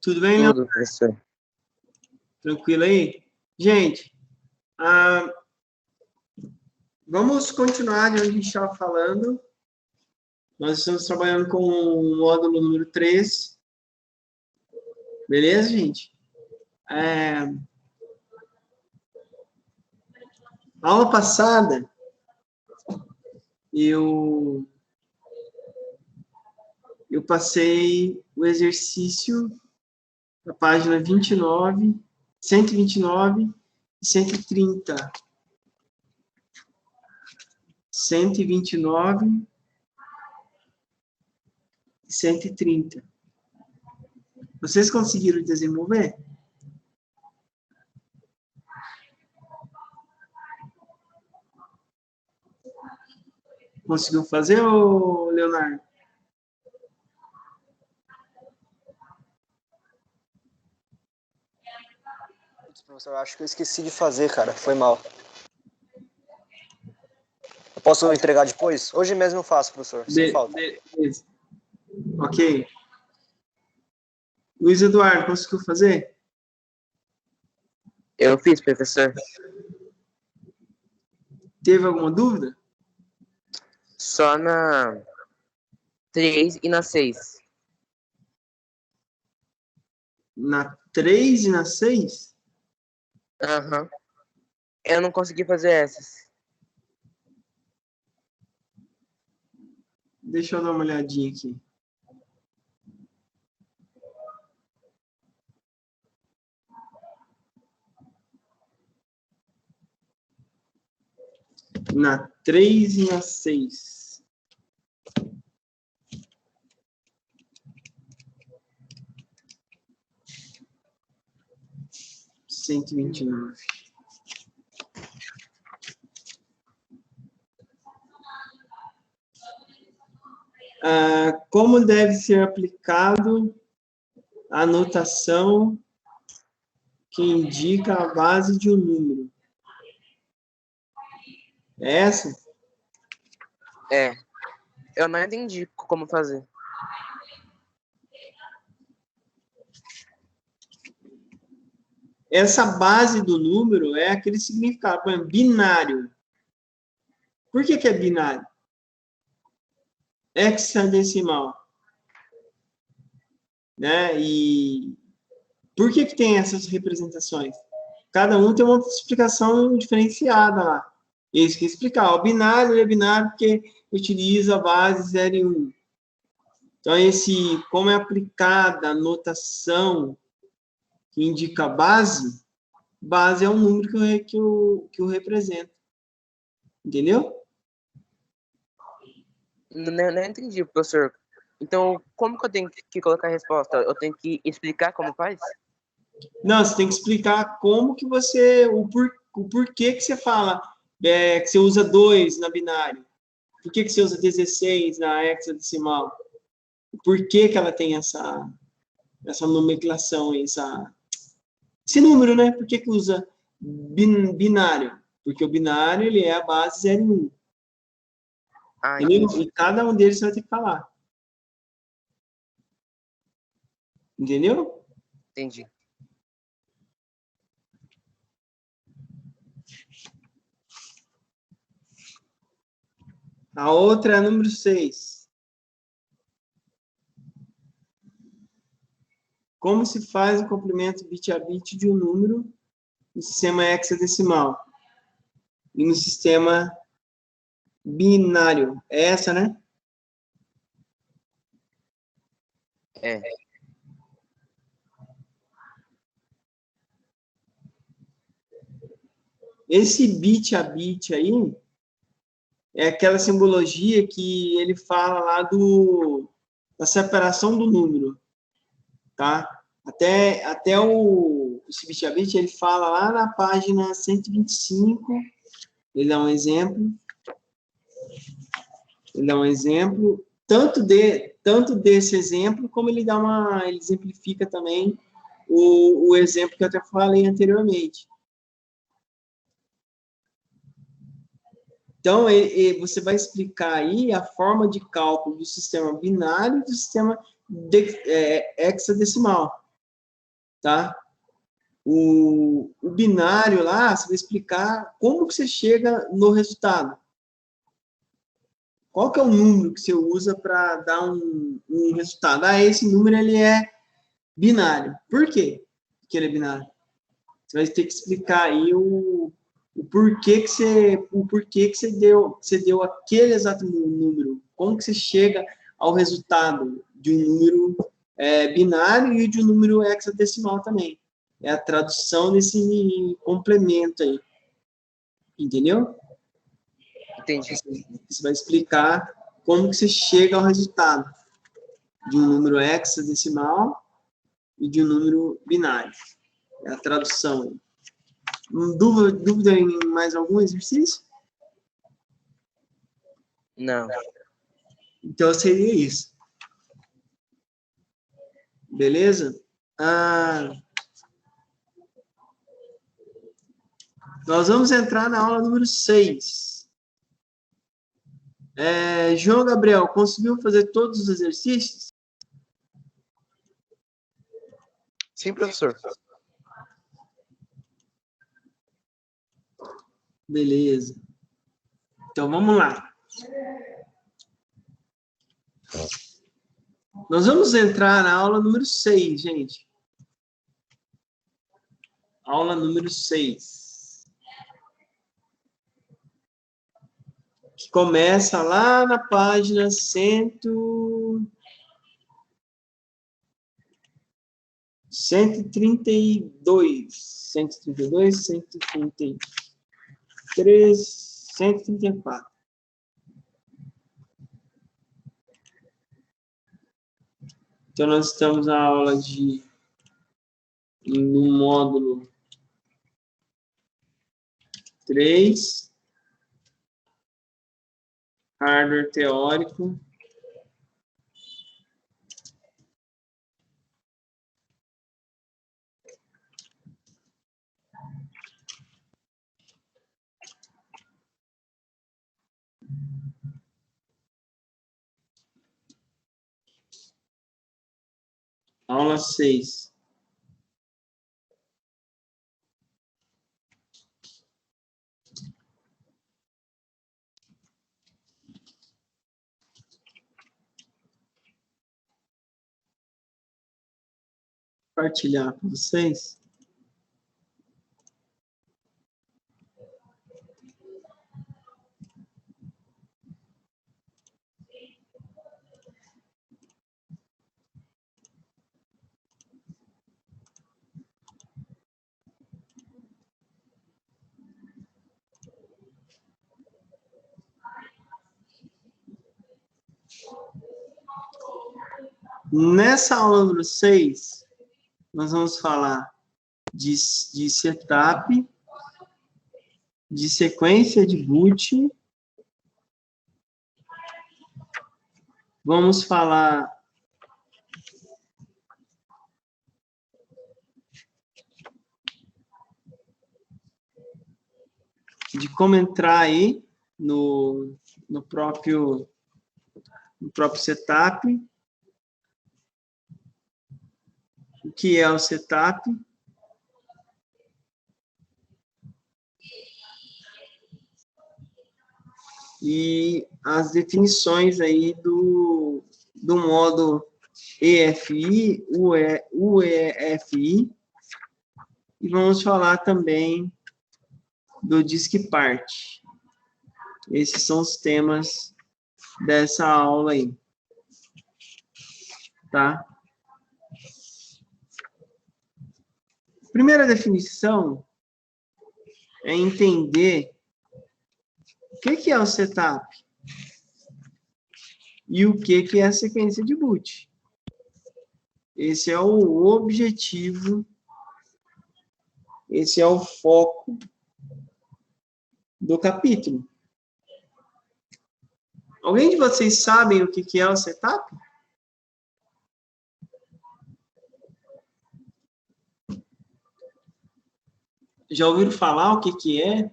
Tudo bem, Leon? Tudo, professor. Tranquilo aí? Gente, vamos continuar de onde a gente estava falando. Nós estamos trabalhando com o módulo número 3. Beleza, gente? Aula passada, eu passei o exercício da página 29, 129 e 130. 129 e 130. Vocês conseguiram desenvolver? Conseguiu fazer, ô Leonardo? Professor, acho que eu esqueci de fazer, cara. Foi mal. Eu posso entregar depois? Hoje mesmo eu faço, professor. Sem falta. Beleza. Ok. Luiz Eduardo, conseguiu fazer? Eu fiz, professor. Teve alguma dúvida? Só na 3 e na 6. Na 3 e na 6? Aham. Eu não consegui fazer essas. Deixa eu dar uma olhadinha aqui. Na 3 e na 6. Cento e 129. Como deve ser aplicado a notação que indica a base de um número? É essa? É. Eu não entendi como fazer. Essa base do número é aquele significado, por exemplo, binário. Por que é binário? Hexadecimal. Né? E por que tem essas representações? Cada um tem uma explicação diferenciada lá. Isso que explicar. O binário é binário porque utiliza a base 0 e 1. Então, como é aplicada a notação que indica a base é um número que o representa. Entendeu? Não entendi, professor. Então, como que eu tenho que colocar a resposta? Eu tenho que explicar como faz? Não, você tem que explicar como que você... O porquê que você fala que você usa 2 na binária. Por que você usa 16 na hexadecimal? Por que ela tem essa nomenclação, esse número, né? Por que usa binário? Porque o binário ele é a base 0 e 1. E cada um deles você vai ter que falar. Entendeu? Entendi. A outra é a número 6. Como se faz o complemento bit a bit de um número no sistema hexadecimal e no sistema binário? É essa, né? É. Esse bit a bit aí é aquela simbologia que ele fala lá da separação do número, tá? Até esse bit a bit, ele fala lá na página 125, ele dá um exemplo, tanto desse exemplo, como ele exemplifica também o exemplo que eu até falei anteriormente. Então, você vai explicar aí a forma de cálculo do sistema binário e do sistema hexadecimal. tá? O binário lá, você vai explicar como que você chega no resultado. Qual que é o número que você usa para dar um resultado? Ah, esse número ele é binário. Por quê que ele é binário? Você vai ter que explicar aí o porquê que você deu aquele exato número. Como que você chega ao resultado de um número binário e de um número hexadecimal também. É a tradução desse complemento aí. Entendeu? Entendi. Você vai explicar como que você chega ao resultado de um número hexadecimal e de um número binário. É a tradução. Dúvida em mais algum exercício? Não. Então, seria isso. Beleza? Nós vamos entrar na aula número 6. João Gabriel, conseguiu fazer todos os exercícios? Sim, professor. Beleza. Então, vamos lá. Nós vamos entrar na aula número 6, gente. Aula número 6. Que começa lá na página 132, 133, 134. Então, nós estamos na aula no módulo 3, hardware teórico. Aula 6. Compartilhar com vocês. Nessa aula número 6, nós vamos falar de setup, de sequência de boot. Vamos falar de como entrar aí no próprio setup. O que é o setup? E as definições aí do modo EFI, UEFI, e vamos falar também do DISCPart. Esses são os temas dessa aula aí, tá? Primeira definição é entender o que é o setup e o que é a sequência de boot. Esse é o objetivo, esse é o foco do capítulo. Alguém de vocês sabem o que é o setup? Já ouviram falar o que é?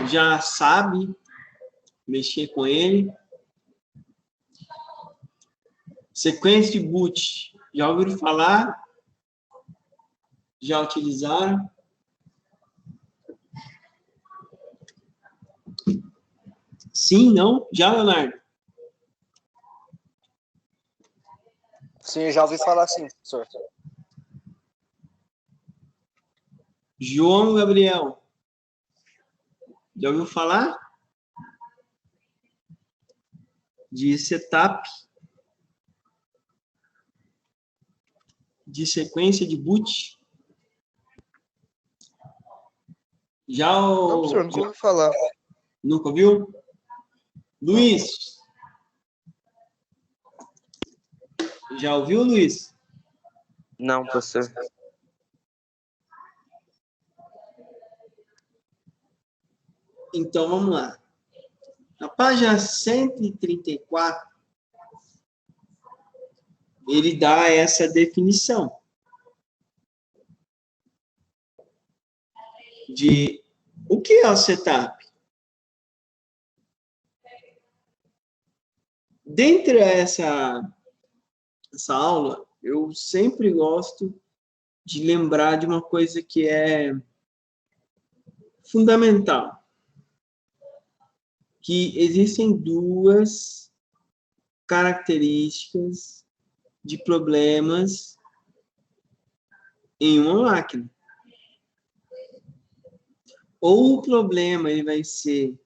Já sabe mexer com ele? Sequência de boot. Já ouviram falar? Já utilizaram? Sim, não? Já, Leonardo? Sim, já ouvi falar sim, professor. João Gabriel, já ouviu falar? De setup, de sequência de boot? Já Não, professor, nunca ouvi falar. nunca viu? Luiz, já ouviu, Luiz? Não, professor. Então, vamos lá. Na página 134, ele dá essa definição de o que é o setup. Dentro dessa aula, eu sempre gosto de lembrar de uma coisa que é fundamental, que existem duas características de problemas em uma máquina. Ou o problema ele vai ser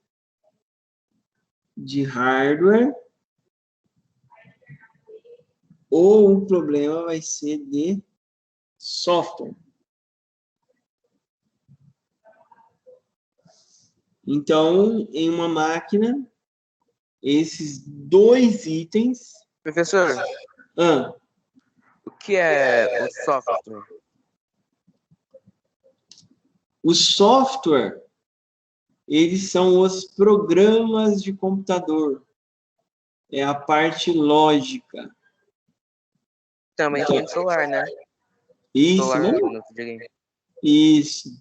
de hardware, ou o problema vai ser de software. Então, em uma máquina, esses dois itens... Professor, o que é o software? O software, eles são os programas de computador. É a parte lógica. Também tem no celular, né? Isso, Celular, né? no videogame. Isso.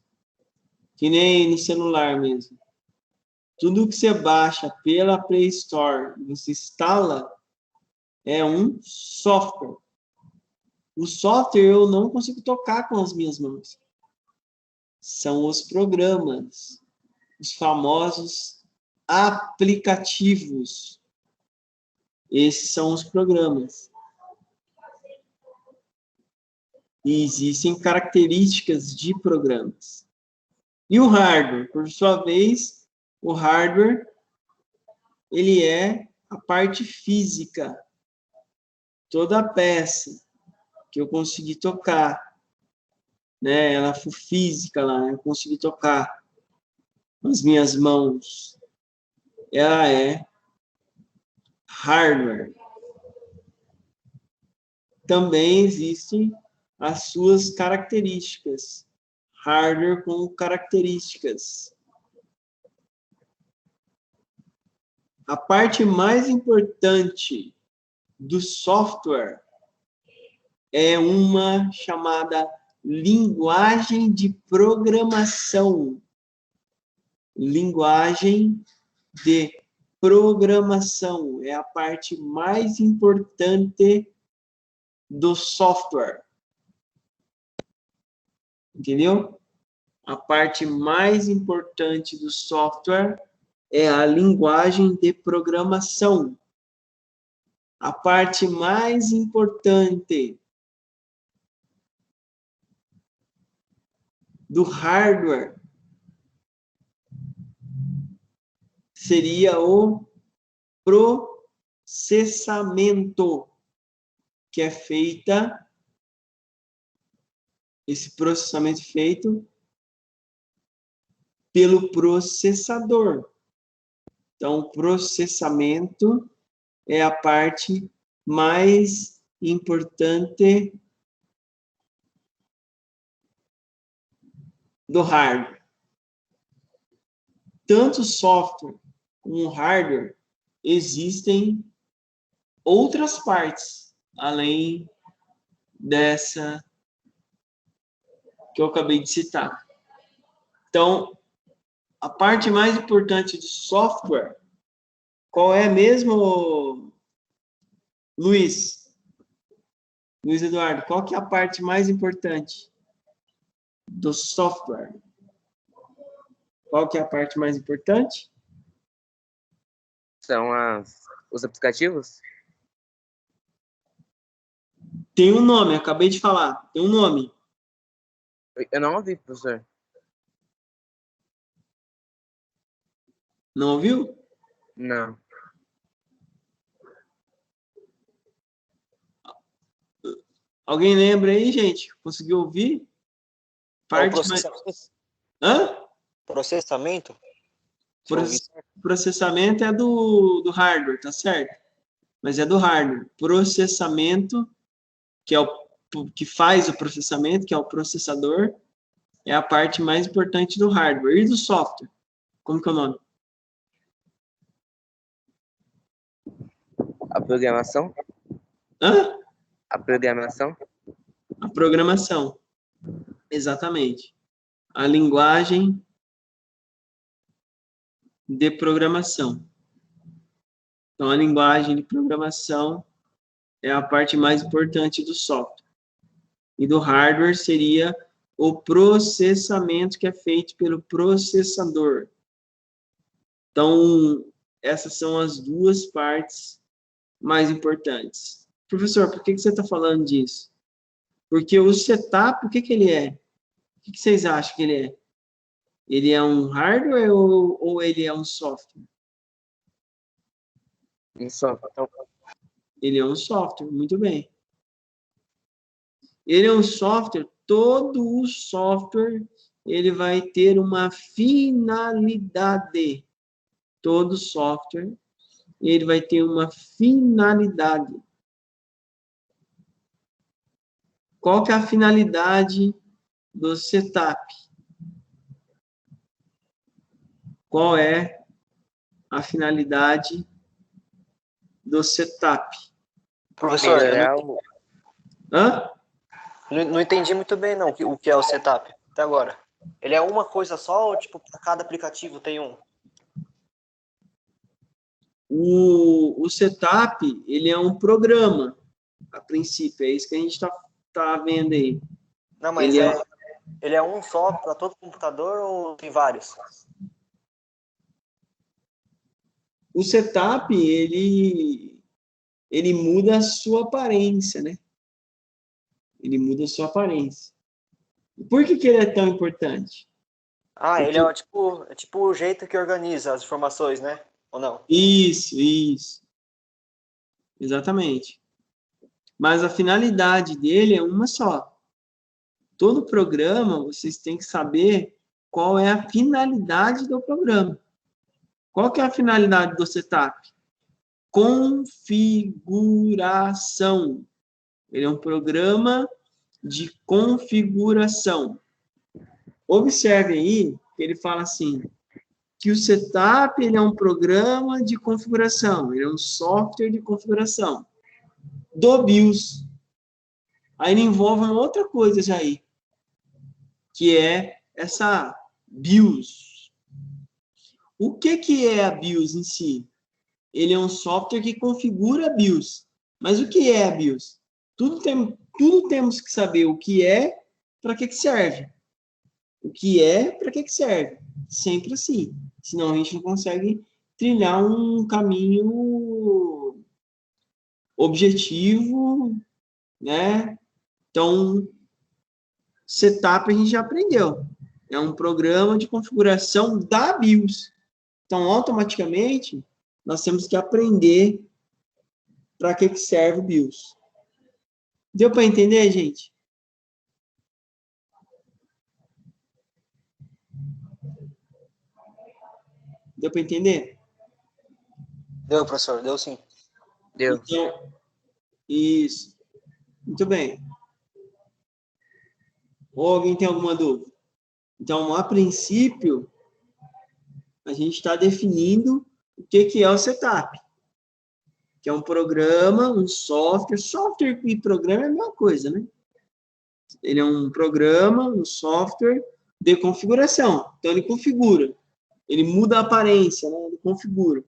Que nem no celular mesmo. Tudo que você baixa pela Play Store, você instala, é um software. O software eu não consigo tocar com as minhas mãos. São os programas, os famosos aplicativos. Esses são os programas. E existem características de programas. E o hardware, por sua vez, o hardware, ele é a parte física, toda a peça que eu consegui tocar, né? Ela foi física lá, eu consegui tocar com as minhas mãos. Ela é hardware. Também existem as suas características. Hardware com características. A parte mais importante do software é uma chamada linguagem de programação. Linguagem de programação é a parte mais importante do software. Entendeu? A parte mais importante do software é a linguagem de programação. A parte mais importante do hardware seria o processamento, que é feita, esse processamento feito pelo processador. Então, o processamento é a parte mais importante do hardware. Tanto software como hardware, existem outras partes, além dessa que eu acabei de citar. Então, a parte mais importante do software, qual é mesmo, Luiz? Luiz Eduardo, qual que é a parte mais importante? do software? Qual que é a parte mais importante? São os aplicativos? Tem um nome, acabei de falar. Tem um nome. Eu não ouvi, professor. Não ouviu? Não. Alguém lembra aí, gente? Conseguiu ouvir? É o Parte mais... Hã? processamento? Se eu ouvi certo. Processamento é do hardware, tá certo? Mas é do hardware. Processamento, que é o que faz o processamento, que é o processador, é a parte mais importante do hardware. E do software? Como que é o nome? A programação? Hã? A programação? A programação. Exatamente. A linguagem de programação. Então, a linguagem de programação é a parte mais importante do software. E do hardware seria o processamento que é feito pelo processador. Então, essas são as duas partes mais importantes. Professor, por que você está falando disso? Porque o setup, o que ele é? O que vocês acham que ele é? Ele é um hardware ou ele é um software? Um software. Ele é um software, muito bem. Ele é um software, todo o software, ele vai ter uma finalidade. Todo software, ele vai ter uma finalidade. Qual que é a finalidade do setup? Qual é a finalidade do setup? Professor, Melhorar Hã? não entendi muito bem, não, o que é o setup até agora. Ele é uma coisa só ou, tipo, para cada aplicativo tem um? O setup, ele é um programa, a princípio, é isso que a gente tá vendo aí. Não, mas ele é um só para todo computador ou tem vários? O setup, ele muda a sua aparência, né? Ele muda a sua aparência. Por que ele é tão importante? Ele é tipo o jeito que organiza as informações, né? Ou não? Isso. Exatamente. Mas a finalidade dele é uma só. Todo programa, vocês têm que saber qual é a finalidade do programa. Qual que é a finalidade do setup? Configuração. Ele é um programa de configuração. Observe aí que ele fala assim, que o setup ele é um programa de configuração, ele é um software de configuração do BIOS. Aí ele envolve uma outra coisa já aí, que é essa BIOS. O que é a BIOS em si? Ele é um software que configura a BIOS. Mas o que é a BIOS? Tudo temos que saber o que é, para que serve. O que é, para que serve. Sempre assim. Senão a gente não consegue trilhar um caminho objetivo, né? Então, setup a gente já aprendeu. É um programa de configuração da BIOS. Então, automaticamente, nós temos que aprender para que serve o BIOS. Deu para entender, gente? Deu para entender? Deu, professor, deu sim. Deu. Então, isso. Muito bem. Ou alguém tem alguma dúvida? Então, a princípio, a gente está definindo o que é o setup. Que é um programa, um software. Software e programa é a mesma coisa, né? Ele é um programa, um software de configuração. Então, ele configura. Ele muda a aparência, né? Ele configura.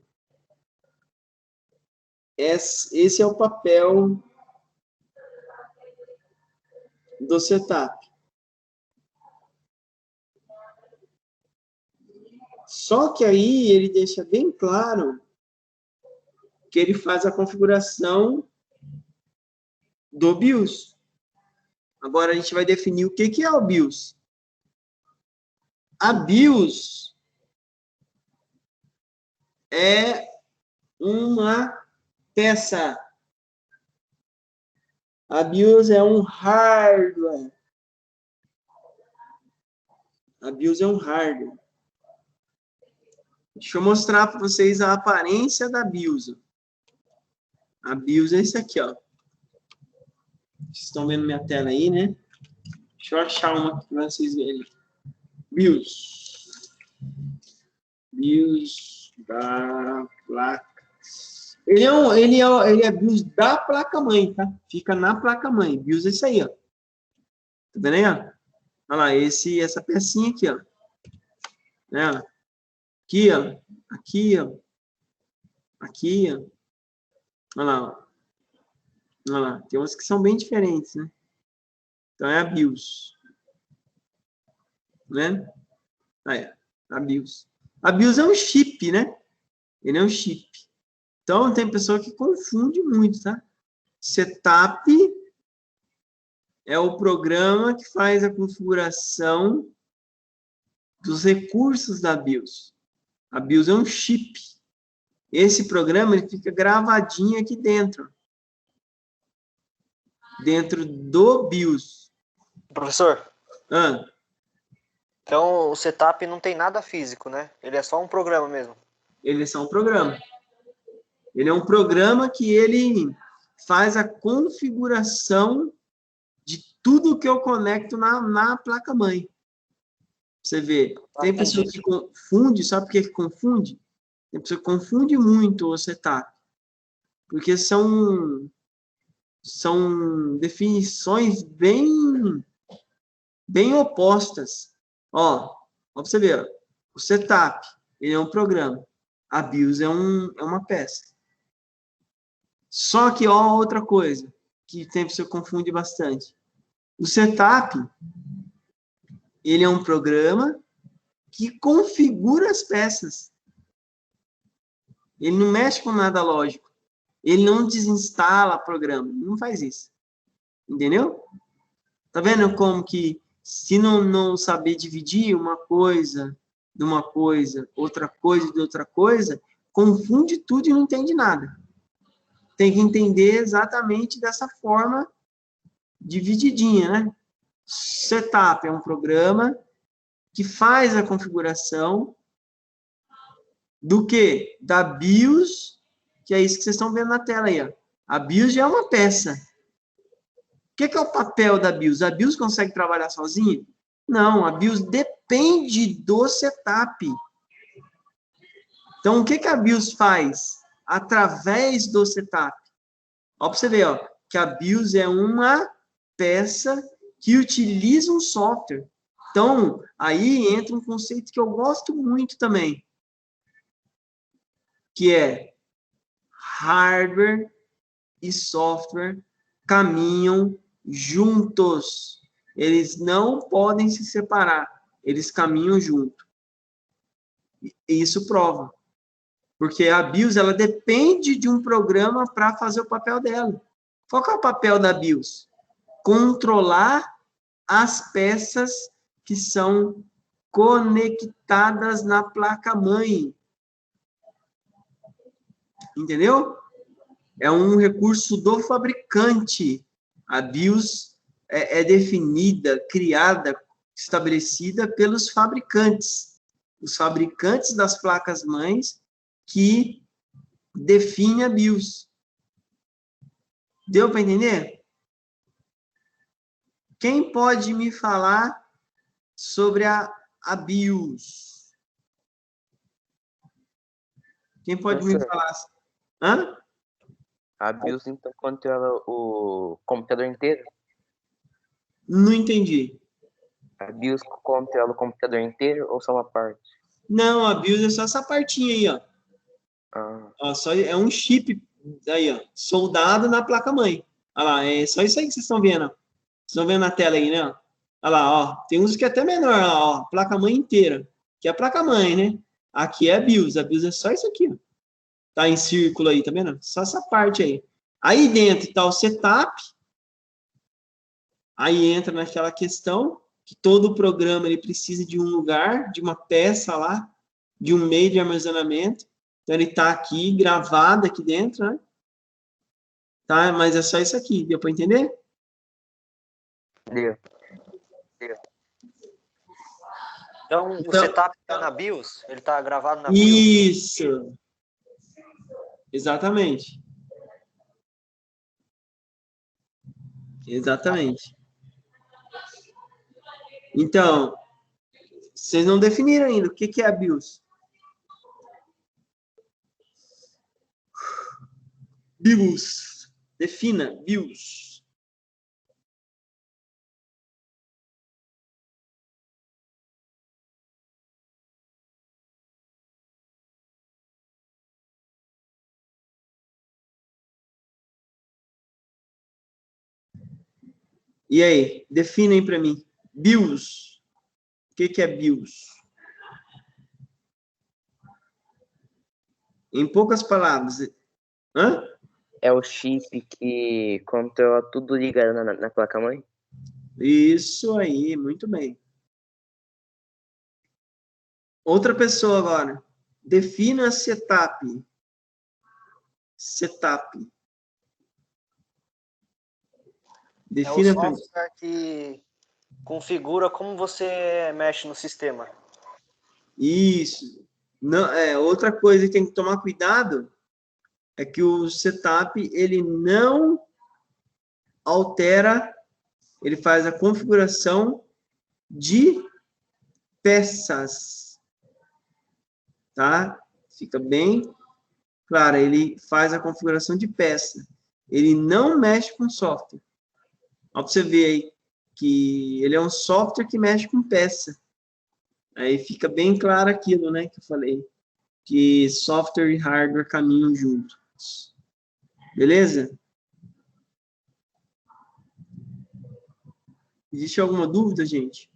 Esse é o papel do setup. Só que aí ele deixa bem claro que ele faz a configuração do BIOS. Agora a gente vai definir o que é o BIOS. A BIOS é uma peça. A BIOS é um hardware. A BIOS é um hardware. Deixa eu mostrar para vocês a aparência da BIOS. A BIOS é esse aqui, ó. Vocês estão vendo minha tela aí, né? Deixa eu achar uma aqui para vocês verem. BIOS. BIOS da placa. Ele é BIOS da placa-mãe, tá? Fica na placa-mãe. BIOS é isso aí, ó. Tá vendo aí, ó? Olha lá, essa pecinha aqui, ó. Né? Aqui, ó. Aqui, ó. Aqui, ó. Olha lá, ó. Olha lá. Tem umas que são bem diferentes, né? Então, é a BIOS. Né? Aí, a BIOS. A BIOS é um chip, né? Ele é um chip. Então, tem pessoa que confunde muito, tá? Setup é o programa que faz a configuração dos recursos da BIOS. A BIOS é um chip. Esse programa ele fica gravadinho aqui dentro. Dentro do BIOS. Professor, Ah, então o setup não tem nada físico, né? Ele é só um programa mesmo. ele é só um programa. Ele é um programa que ele faz a configuração de tudo que eu conecto na placa-mãe. Você vê, tem pessoa que confunde, sabe por que confunde? Tem pessoa que confunde muito o setup. Porque são definições bem opostas. Ó pra você ver, ó, o setup, ele é um programa. A BIOS é uma peça. Só que, ó, outra coisa que tem pessoa que confunde bastante. O setup, ele é um programa que configura as peças. Ele não mexe com nada lógico. Ele não desinstala programa. Ele não faz isso. Entendeu? Tá vendo como que, se não saber dividir uma coisa de uma coisa, outra coisa de outra coisa, confunde tudo e não entende nada. Tem que entender exatamente dessa forma divididinha, né? Setup é um programa que faz a configuração do quê? Da BIOS, que é isso que vocês estão vendo na tela aí, ó. A BIOS já é uma peça. O que é o papel da BIOS? A BIOS consegue trabalhar sozinha? Não, a BIOS depende do setup. Então, o que a BIOS faz? Através do setup. Ó, para você ver, ó, que a BIOS é uma peça que utiliza um software. Então, aí entra um conceito que eu gosto muito também, que é hardware e software caminham juntos. Eles não podem se separar. Eles caminham junto. E isso prova. Porque a BIOS, ela depende de um programa para fazer o papel dela. Qual que é o papel da BIOS? Controlar as peças que são conectadas na placa-mãe. Entendeu? É um recurso do fabricante. A BIOS é definida, criada, estabelecida pelos fabricantes. Os fabricantes das placas-mães que definem a BIOS. Deu para entender? Quem pode me falar sobre a BIOS? Quem pode me falar? Hã? A BIOS, então, controla o computador inteiro? Não entendi. A BIOS controla o computador inteiro ou só uma parte? Não, a BIOS é só essa partinha aí, ó. Ó, só é um chip aí, ó, soldado na placa-mãe. Olha lá, é só isso aí que vocês estão vendo, ó. Vocês estão vendo na tela aí, né? Olha lá, ó, tem uns que é até menor, ó, placa-mãe inteira, que é a placa-mãe, né? Aqui é a BIOS. A BIOS é só isso aqui, ó. Tá em círculo aí, tá vendo? Só essa parte aí. Aí dentro tá o setup. Aí entra naquela questão que todo programa ele precisa de um lugar, de uma peça lá, de um meio de armazenamento. Então ele tá aqui gravado aqui dentro, né? Tá? Mas é só isso aqui. Deu para entender? Deu. Então, o setup está na BIOS? Ele está gravado na BIOS? Isso. Exatamente. Exatamente. Então, vocês não definiram ainda o que é a BIOS. BIOS. Defina, BIOS. E aí, definem para mim. BIOS. O que é BIOS? Em poucas palavras. Hã? É o chip que controla tudo ligado na placa-mãe? Isso aí, muito bem. Outra pessoa agora. Defina setup. Setup. Defina É o software que configura como você mexe no sistema. Isso. Não, outra coisa que tem que tomar cuidado é que o setup ele não altera, ele faz a configuração de peças, tá? Fica bem claro, ele faz a configuração de peça. Ele não mexe com software. Ó, pra você ver aí que ele é um software que mexe com peça. Aí fica bem claro aquilo, né, que eu falei, que software e hardware caminham juntos. Beleza? Existe alguma dúvida, gente?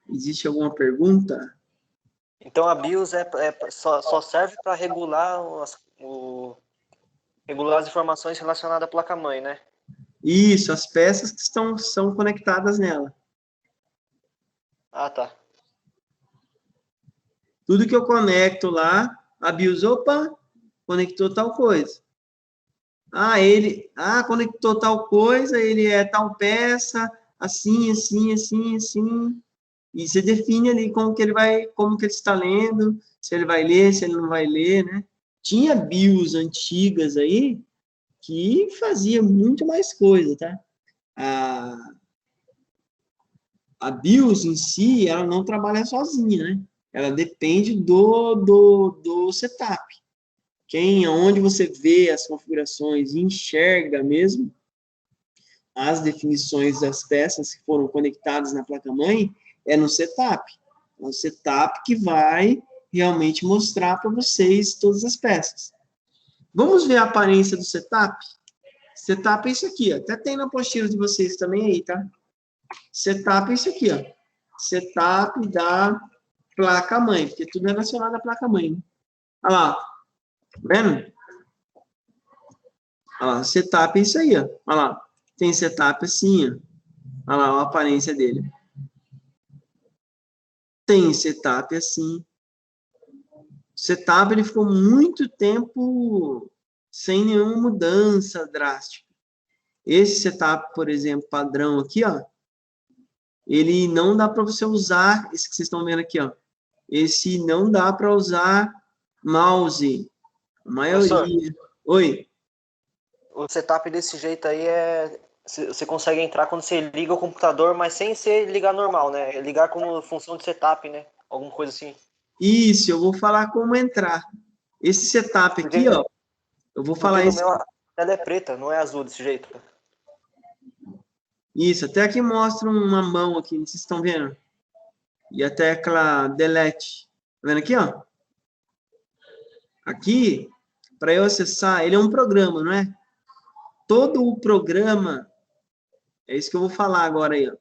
Existe alguma pergunta? Então a BIOS só serve para regular regular as informações relacionadas à placa-mãe, né? Isso, as peças que são conectadas nela. Ah, tá. Tudo que eu conecto lá, a BIOS, opa, conectou tal coisa. Conectou tal coisa, ele é tal peça, assim, assim, assim, assim. E você define ali como que ele está lendo, se ele vai ler, se ele não vai ler, né? Tinha BIOS antigas aí que fazia muito mais coisa, tá? A BIOS em si, ela não trabalha sozinha, né? Ela depende do setup. Onde você vê as configurações e enxerga mesmo as definições das peças que foram conectadas na placa-mãe, é no setup. É o setup que vai realmente mostrar para vocês todas as peças. Vamos ver a aparência do setup? Setup é isso aqui, ó. Até tem na apostila de vocês também aí, tá? Setup é isso aqui, ó. Setup da placa-mãe, porque tudo é relacionado à placa-mãe. Né? Olha lá, tá vendo? Olha lá, setup é isso aí, ó. Olha lá, tem setup assim, ó. Olha lá a aparência dele. Tem setup assim. O setup ele ficou muito tempo sem nenhuma mudança drástica. Esse setup, por exemplo, padrão aqui, ó, ele não dá para você usar, esse que vocês estão vendo aqui, ó. Esse não dá para usar mouse. A maioria. Professor, oi. O setup desse jeito aí você consegue entrar quando você liga o computador, mas sem ser ligar normal, né? Ligar como função de setup, né? Alguma coisa assim. Isso, eu vou falar como entrar. Esse setup aqui, ó, eu vou falar isso. A tela é preta, não é azul desse jeito. Isso, até aqui mostra uma mão aqui, vocês estão vendo? E a tecla delete. Tá vendo aqui, ó? Aqui, para eu acessar, ele é um programa, não é? Todo o programa, é isso que eu vou falar agora aí, ó.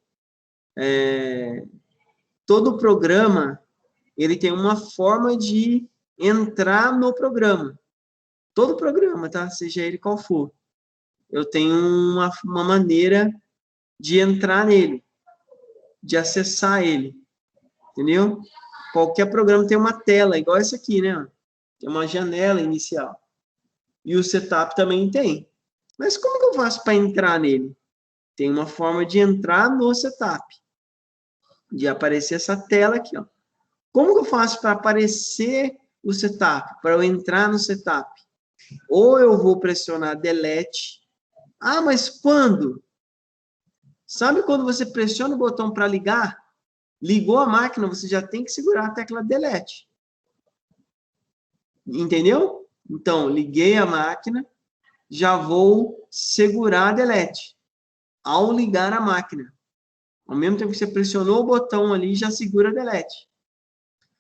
todo programa, ele tem uma forma de entrar no programa. Todo programa, tá? Seja ele qual for. Eu tenho uma maneira de entrar nele, de acessar ele, entendeu? Qualquer programa tem uma tela, igual essa aqui, né? Tem uma janela inicial. E o setup também tem. Mas como que eu faço para entrar nele? Tem uma forma de entrar no setup. De aparecer essa tela aqui, ó. Como que eu faço para aparecer o setup? Para eu entrar no setup? Ou eu vou pressionar delete. Ah, mas quando? Sabe quando você pressiona o botão para ligar? Ligou a máquina, você já tem que segurar a tecla delete. Entendeu? Então, liguei a máquina, já vou segurar a delete ao ligar a máquina. Ao mesmo tempo que você pressionou o botão ali, já segura a delete.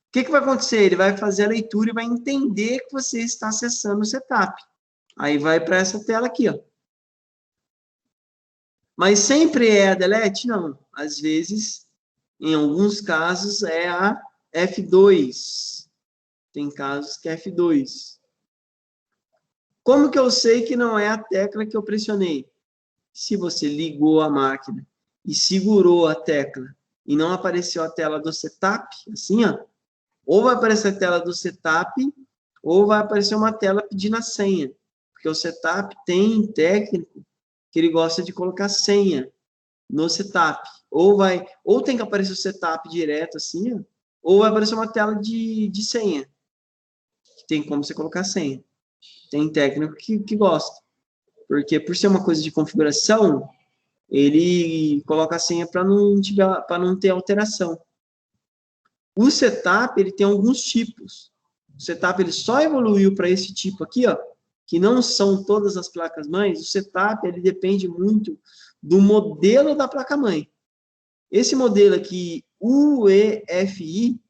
O que vai acontecer? Ele vai fazer a leitura e vai entender que você está acessando o setup. Aí vai para essa tela aqui, ó. Mas sempre é a delete? Não. Às vezes, em alguns casos, é a F2. Tem casos que é F2. Como que eu sei que não é a tecla que eu pressionei? Se você ligou a máquina e segurou a tecla e não apareceu a tela do setup, assim, ó, ou vai aparecer a tela do setup, ou vai aparecer uma tela pedindo a senha. Porque o setup tem técnico que ele gosta de colocar senha no setup. Ou tem que aparecer o setup direto, assim, ó, ou vai aparecer uma tela de senha. Tem como você colocar senha. Tem técnico que gosta. Porque por ser uma coisa de configuração, ele coloca a senha para não ter alteração. O setup, ele tem alguns tipos. O setup, ele só evoluiu para esse tipo aqui, ó, que não são todas as placas-mães. O setup, ele depende muito do modelo da placa-mãe. Esse modelo aqui, UEFI,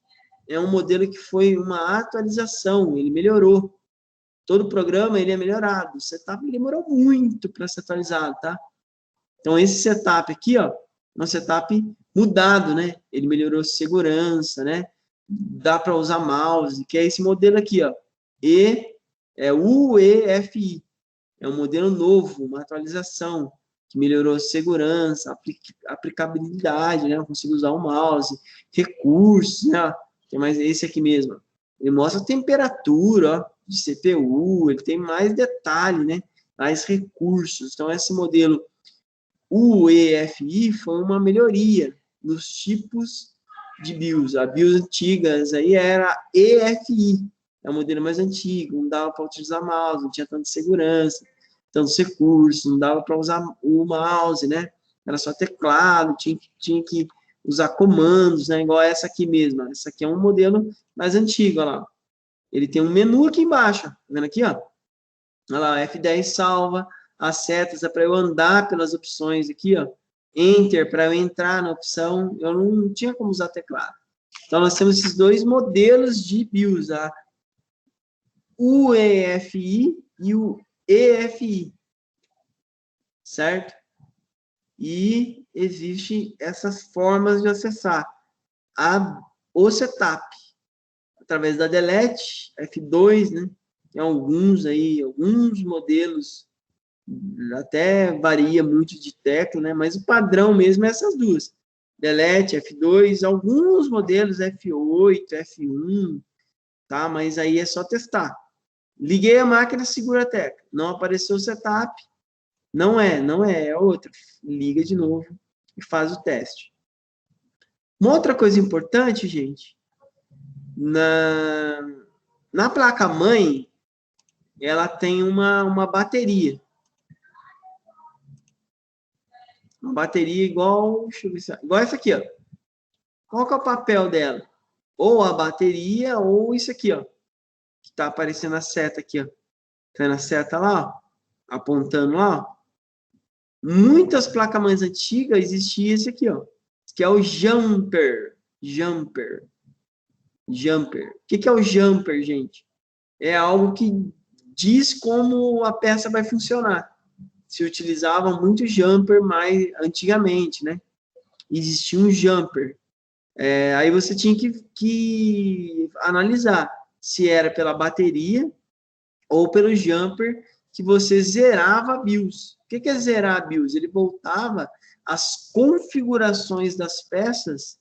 é um modelo que foi uma atualização, ele melhorou. Todo programa, ele é melhorado. O setup, ele demorou muito para ser atualizado, tá? Então, esse setup aqui, ó, é um setup mudado, né? Ele melhorou segurança, né? Dá para usar mouse, que é esse modelo aqui, ó. UEFI. É um modelo novo, uma atualização, que melhorou segurança, aplicabilidade, né? Eu consigo usar o mouse, recursos, né? Tem mais esse aqui mesmo. Ele mostra a temperatura, ó, de CPU, ele tem mais detalhe, né? Mais recursos. Então, esse modelo UEFI foi uma melhoria nos tipos de BIOS. A BIOS antigas aí era EFI, é o modelo mais antigo, não dava para utilizar mouse, não tinha tanta segurança, tantos recursos, não dava para usar o mouse, né? Era só teclado, tinha que usar comandos, né? Igual essa aqui mesmo. Essa aqui é um modelo mais antigo, olha lá. Ele tem um menu aqui embaixo, tá vendo aqui, ó? Olha lá, F10 salva, as setas é para eu andar pelas opções aqui, ó. Enter para eu entrar na opção, eu não tinha como usar teclado. Então, nós temos esses dois modelos de BIOS, a UEFI e o EFI, certo? E existem essas formas de acessar o setup, através da delete, F2, né? Tem alguns modelos, até varia muito de tecla, né? Mas o padrão mesmo é essas duas. Delete, F2, alguns modelos F8, F1, tá? Mas aí é só testar. Liguei a máquina, segura a tecla. Não apareceu o setup, não é outra. Liga de novo e faz o teste. Uma outra coisa importante, gente, na placa-mãe, ela tem uma bateria. Uma bateria igual, deixa eu ver, igual essa aqui, ó. Qual que é o papel dela? Ou a bateria, ou isso aqui, ó. Que tá aparecendo a seta aqui, ó. Tá vendo a seta lá, ó? Apontando lá, ó. Muitas placas-mães antigas existia esse aqui, ó. Que é o jumper. Jumper. O que é o jumper, gente? É algo que diz como a peça vai funcionar. Se utilizava muito jumper mais antigamente, né? existia um jumper. Aí você tinha que analisar se era pela bateria ou pelo jumper que você zerava a BIOS. O que é zerar a BIOS? Ele voltava as configurações das peças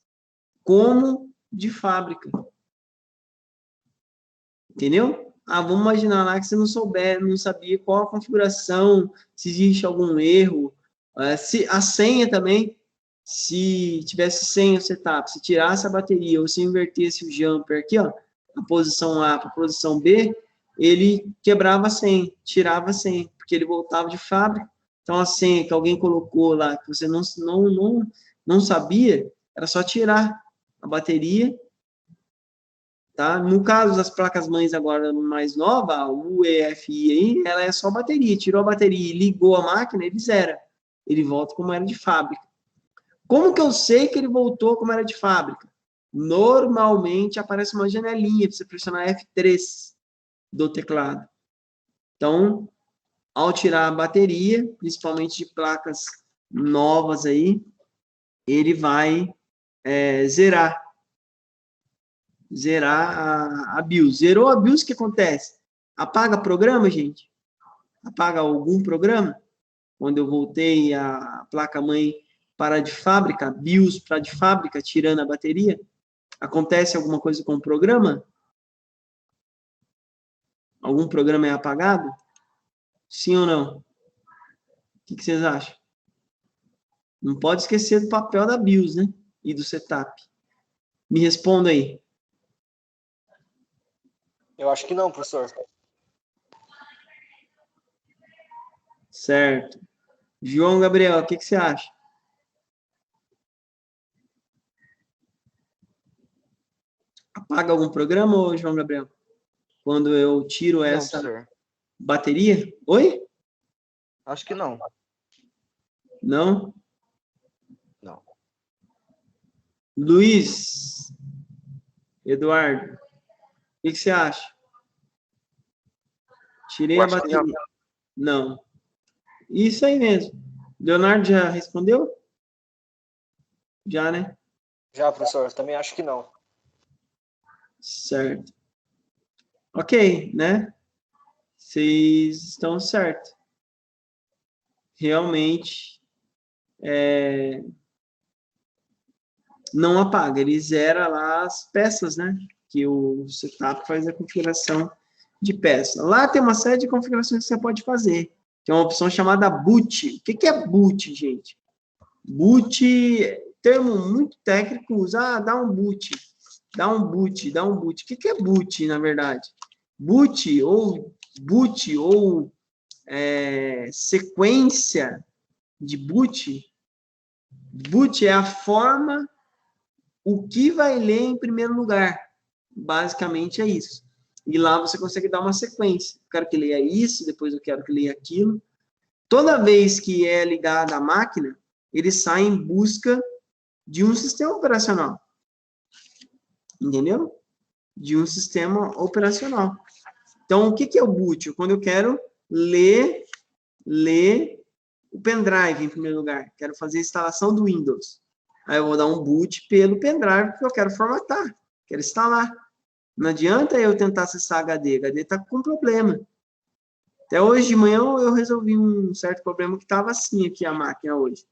como de fábrica. Entendeu? Vamos imaginar lá que você não sabia qual a configuração, se existe algum erro, se a senha também, se tivesse senha o setup, se tirasse a bateria ou se invertesse o jumper aqui, ó, a posição A para a posição B, ele quebrava a senha, tirava a senha, porque ele voltava de fábrica. Então, a senha que alguém colocou lá, que você não sabia, era só tirar a bateria. Tá? No caso das placas-mães agora mais nova, a UEFI aí, ela é só bateria. Tirou a bateria e ligou a máquina, ele zera. Ele volta como era de fábrica. Como que eu sei que ele voltou como era de fábrica? Normalmente aparece uma janelinha para você pressionar F3 do teclado. Então, ao tirar a bateria, principalmente de placas novas aí, ele vai zerar a BIOS. Zerou a BIOS, o que acontece? Apaga programa, gente? Apaga algum programa? Quando eu voltei a placa-mãe para de fábrica, BIOS para de fábrica, tirando a bateria, acontece alguma coisa com o programa? Algum programa é apagado? Sim ou não? O que vocês acham? Não pode esquecer do papel da BIOS, né? E do setup. Me responda aí. Eu acho que não, professor. Certo. João Gabriel, o que você acha? Apaga algum programa, ou João Gabriel? Quando eu tiro essa bateria? Oi? Acho que não. Não? Não. Luiz, Eduardo, o que você acha? Tirei a bateria. Não. Isso aí mesmo. Leonardo já respondeu? Já, né? Já, professor. Também acho que não. Certo. Ok, né? Vocês estão certos. Realmente, não apaga. Ele zera lá as peças, né? Que o setup faz a configuração de peça. Lá tem uma série de configurações que você pode fazer. Tem uma opção chamada boot. O que é boot, gente? Boot, termo muito técnico, usa, dá um boot. Dá um boot. O que é boot, na verdade? Boot ou sequência de boot. Boot é a forma, o que vai ler em primeiro lugar. Basicamente é isso. E lá você consegue dar uma sequência. Eu quero que leia isso, depois eu quero que leia aquilo. Toda vez que é ligada à máquina, ele sai em busca de um sistema operacional. Entendeu? De um sistema operacional. Então, o que é o boot? Quando eu quero ler o pendrive em primeiro lugar. Quero fazer a instalação do Windows. Aí eu vou dar um boot pelo pendrive, porque eu quero formatar. Quero instalar. Não adianta eu tentar acessar HD. HD está com problema. Até hoje de manhã eu resolvi um certo problema que estava assim aqui a máquina hoje.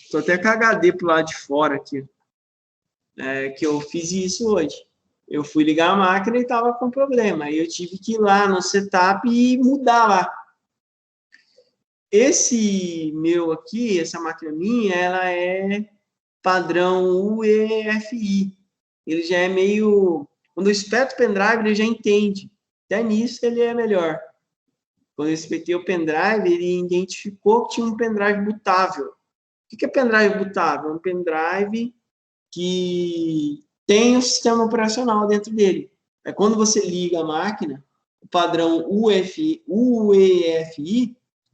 Estou até com HD pro lado de fora aqui. Que eu fiz isso hoje. Eu fui ligar a máquina e estava com problema. Aí eu tive que ir lá no setup e mudar lá. Esse meu aqui, essa máquina minha, ela é padrão UEFI. Ele já é meio... Quando eu espeto o pendrive, ele já entende. Até nisso ele é melhor. Quando eu espetei o pendrive, ele identificou que tinha um pendrive bootável. O que é pendrive bootável? É um pendrive que tem um sistema operacional dentro dele. É quando você liga a máquina, o padrão UEFI,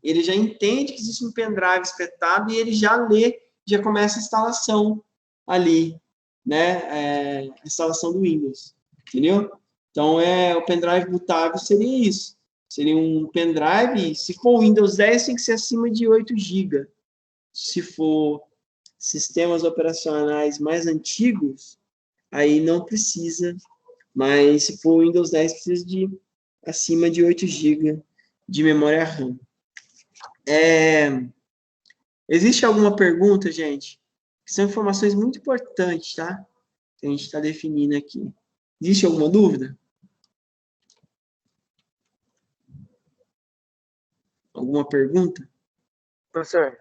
ele já entende que existe um pendrive espetado e ele já lê, já começa a instalação ali, né? A instalação do Windows, entendeu? Então, o pendrive bootável seria isso. Seria um pendrive, se for Windows 10, tem que ser acima de 8 GB. Se for sistemas operacionais mais antigos, aí não precisa, mas se for Windows 10, precisa de acima de 8 GB de memória RAM. Existe alguma pergunta, gente? São informações muito importantes, tá? Que a gente está definindo aqui. Existe alguma dúvida? Alguma pergunta? Professor,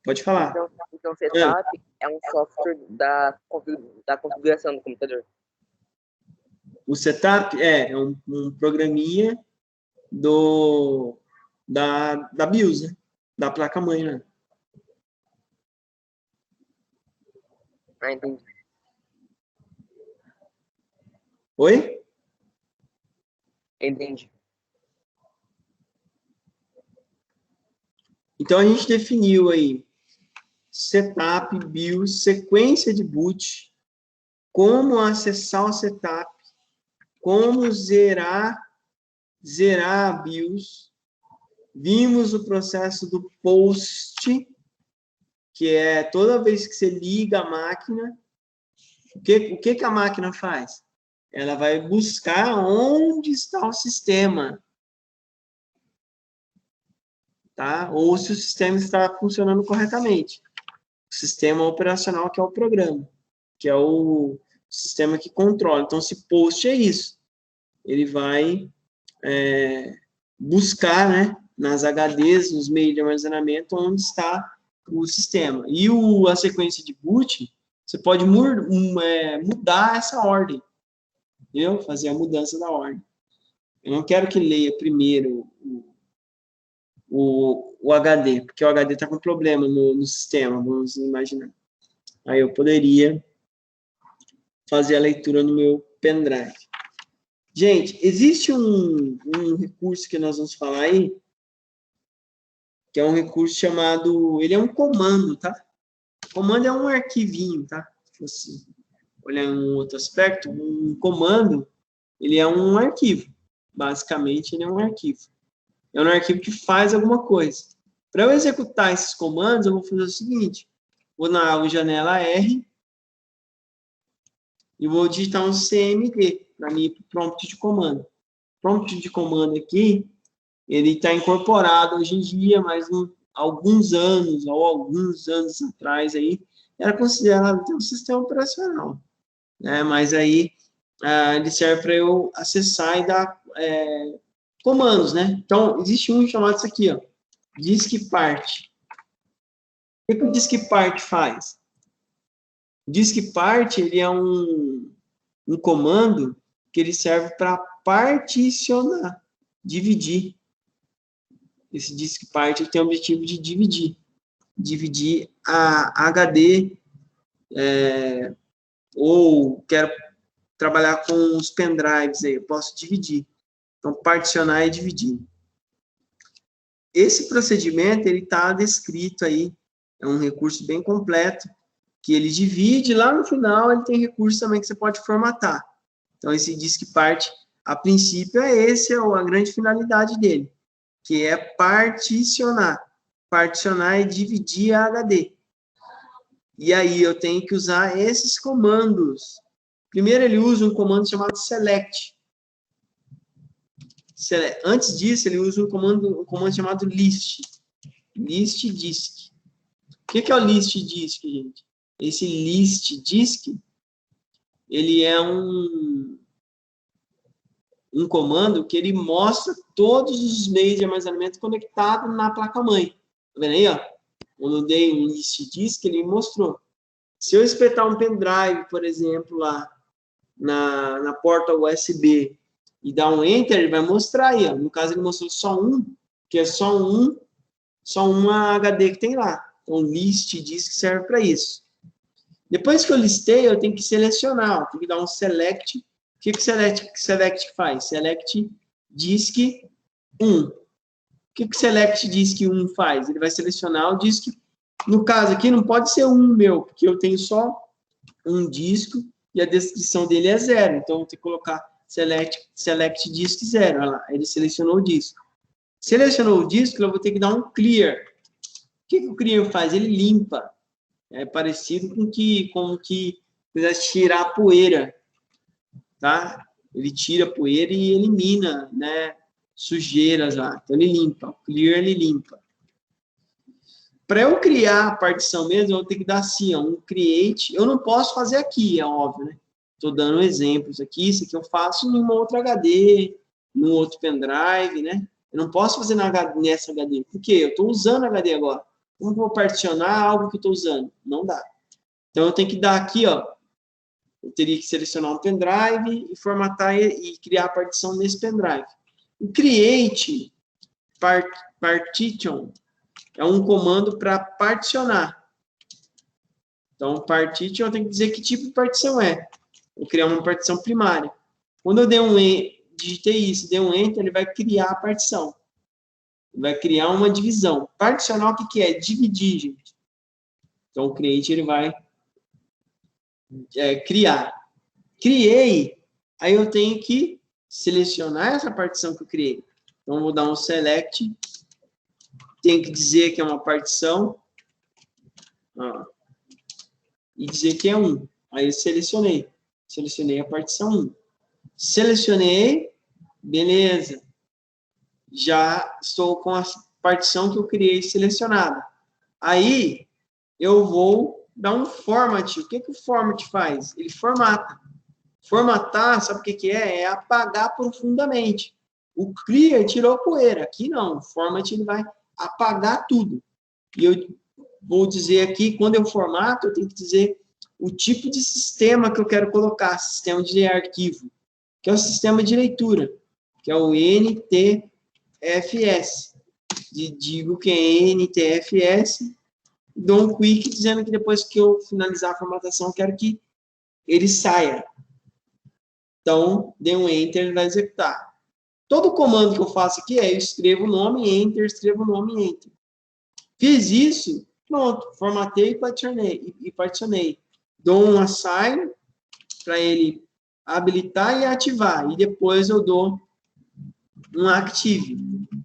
Pode falar. então setup é um software da configuração do computador. O setup é um programinha da BIOS, né? Da placa-mãe, né? Ah, entendi. Oi? Entendi. Então, a gente definiu aí setup, BIOS, sequência de boot, como acessar o setup, como zerar a BIOS. Vimos o processo do post, que é toda vez que você liga a máquina, o que a máquina faz? Ela vai buscar onde está o sistema, tá? Ou se o sistema está funcionando corretamente. O sistema operacional, que é o programa, que é o sistema que controla. Então, se post é isso. Ele vai buscar, né, nas HDs, nos meios de armazenamento, onde está o sistema. E a sequência de boot, você pode mudar essa ordem, entendeu? Fazer a mudança da ordem. Eu não quero que leia primeiro o HD, porque o HD está com problema no sistema, vamos imaginar. Aí eu poderia fazer a leitura no meu pendrive. Gente, existe um recurso que nós vamos falar aí, que é um recurso chamado, ele é um comando, tá? Comando é um arquivinho, tá? Se você olhar em um outro aspecto, um comando, ele é um arquivo. Basicamente, ele é um arquivo. É um arquivo que faz alguma coisa. Para eu executar esses comandos, eu vou fazer o seguinte, vou na janela R e vou digitar um CMD, para mim, prompt de comando. Prompt de comando aqui, ele está incorporado hoje em dia, mas alguns anos atrás aí, era considerado um sistema operacional, né? Mas aí ele serve para eu acessar e dar comandos, né? Então, existe um chamado isso aqui, ó, diskpart. O que o diskpart faz? O diskpart, ele é um comando que ele serve para particionar, dividir. Esse diskpart tem o objetivo de dividir a HD, ou quero trabalhar com os pendrives aí, eu posso dividir. Então, particionar e dividir. Esse procedimento, ele está descrito aí, é um recurso bem completo, que ele divide, lá no final ele tem recurso também que você pode formatar. Então, esse diskpart, a princípio, essa é a grande finalidade dele, que é particionar. Particionar e dividir a HD. E aí eu tenho que usar esses comandos. Primeiro ele usa um comando chamado select. Antes disso, ele usa um comando chamado list. List disk. O que é o list disk, gente? Esse list disk, ele é um comando que ele mostra todos os meios de armazenamento conectados na placa-mãe. Tá vendo aí, ó? Quando eu dei um list disk, ele mostrou. Se eu espetar um pendrive, por exemplo, lá na porta USB e dar um Enter, ele vai mostrar aí, ó. No caso, ele mostrou só um, que é só uma HD que tem lá. Então, list disk serve para isso. Depois que eu listei, eu tenho que selecionar, ó. Tenho que dar um select. O que select faz? Select disk 1. O que select disk 1 faz? Ele vai selecionar o disk. No caso aqui, não pode ser um meu, porque eu tenho só um disco e a descrição dele é 0. Então, eu tenho que colocar select disk 0. Olha lá, ele selecionou o disco. Selecionou o disco, eu vou ter que dar um clear. O que o clear faz? Ele limpa. É parecido com como que quisesse tirar poeira, tá? Ele tira poeira e elimina, né, sujeiras lá. Então, ele limpa. O clear, ele limpa. Para eu criar a partição mesmo, eu vou ter que dar assim, ó, um create. Eu não posso fazer aqui, é óbvio, né? Estou dando exemplos aqui. Isso aqui eu faço em uma outra HD, num outro pendrive, né? Eu não posso fazer nessa HD. Por quê? Eu estou usando a HD agora. Como eu vou particionar algo que eu estou usando? Não dá. Então, eu tenho que dar aqui, ó. Eu teria que selecionar um pendrive e formatar e criar a partição nesse pendrive. O create partition é um comando para particionar. Então, partition, eu tenho que dizer que tipo de partição é. Vou criar uma partição primária. Quando eu digitei isso, dei um enter, ele vai criar a partição. Ele vai criar uma divisão. Particionar, o que é? Dividir, gente. Então, o create, ele vai criar. Criei, aí eu tenho que selecionar essa partição que eu criei. Então, eu vou dar um select, tem que dizer que é uma partição, ó, e dizer que é 1. Aí eu selecionei a partição 1. Selecionei, beleza. Já estou com a partição que eu criei selecionada. Aí, eu vou dar um format. O que o format faz? Ele formata. Formatar, sabe o que é? É apagar profundamente. O clear tirou poeira. Aqui não. O format ele vai apagar tudo. E eu vou dizer aqui, quando eu formato, eu tenho que dizer o tipo de sistema que eu quero colocar, sistema de arquivo, que é o sistema de leitura, que é o NTFS. Digo que é NTFS, dou um quick dizendo que depois que eu finalizar a formatação, eu quero que ele saia. Então, dei um enter, ele vai executar. Todo comando que eu faço aqui eu escrevo o nome, enter, escrevo o nome, enter. Fiz isso, pronto, formatei e particionei. Dou um assign para ele habilitar e ativar. E depois eu dou um active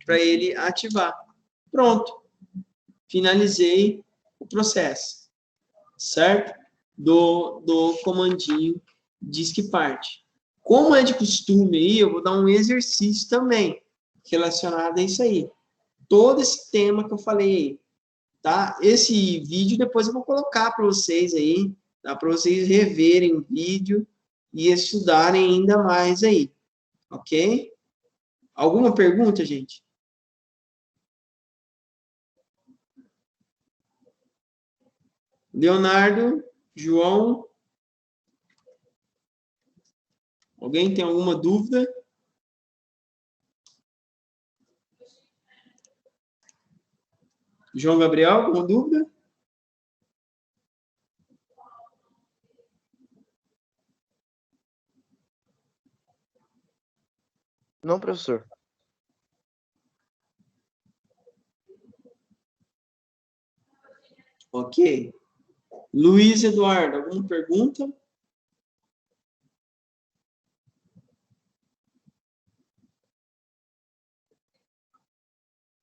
para ele ativar. Pronto. Finalizei o processo. Certo? Do comandinho diskpart. Como é de costume aí, eu vou dar um exercício também relacionado a isso aí. Todo esse tema que eu falei aí, tá? Esse vídeo depois eu vou colocar para vocês aí, tá? Para vocês reverem o vídeo e estudarem ainda mais aí, ok? Alguma pergunta, gente? Leonardo, João, alguém tem alguma dúvida? João Gabriel, alguma dúvida? Não, professor. Ok. Luiz Eduardo, alguma pergunta?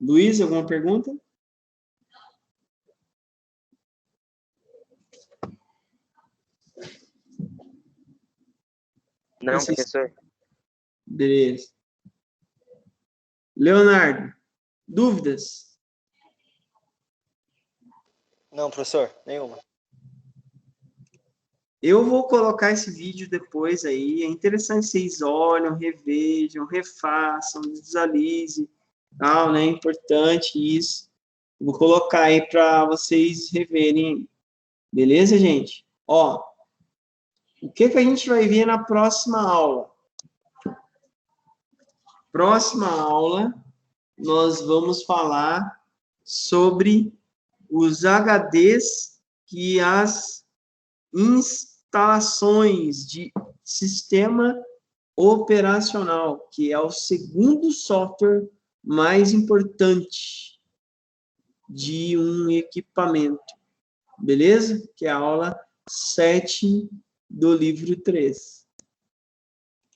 Luiz, alguma pergunta? Não, professor. Beleza. Leonardo, dúvidas? Não, professor, nenhuma. Eu vou colocar esse vídeo depois aí. É interessante vocês olham, revejam, refaçam, visualizem. Tal, né? É importante isso. Vou colocar aí para vocês reverem. Beleza, gente? Ó, o que a gente vai ver na próxima aula? Próxima aula, nós vamos falar sobre os HDs e as instalações de sistema operacional, que é o segundo software mais importante de um equipamento. Beleza? Que é a aula 7 do livro 3.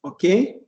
Ok?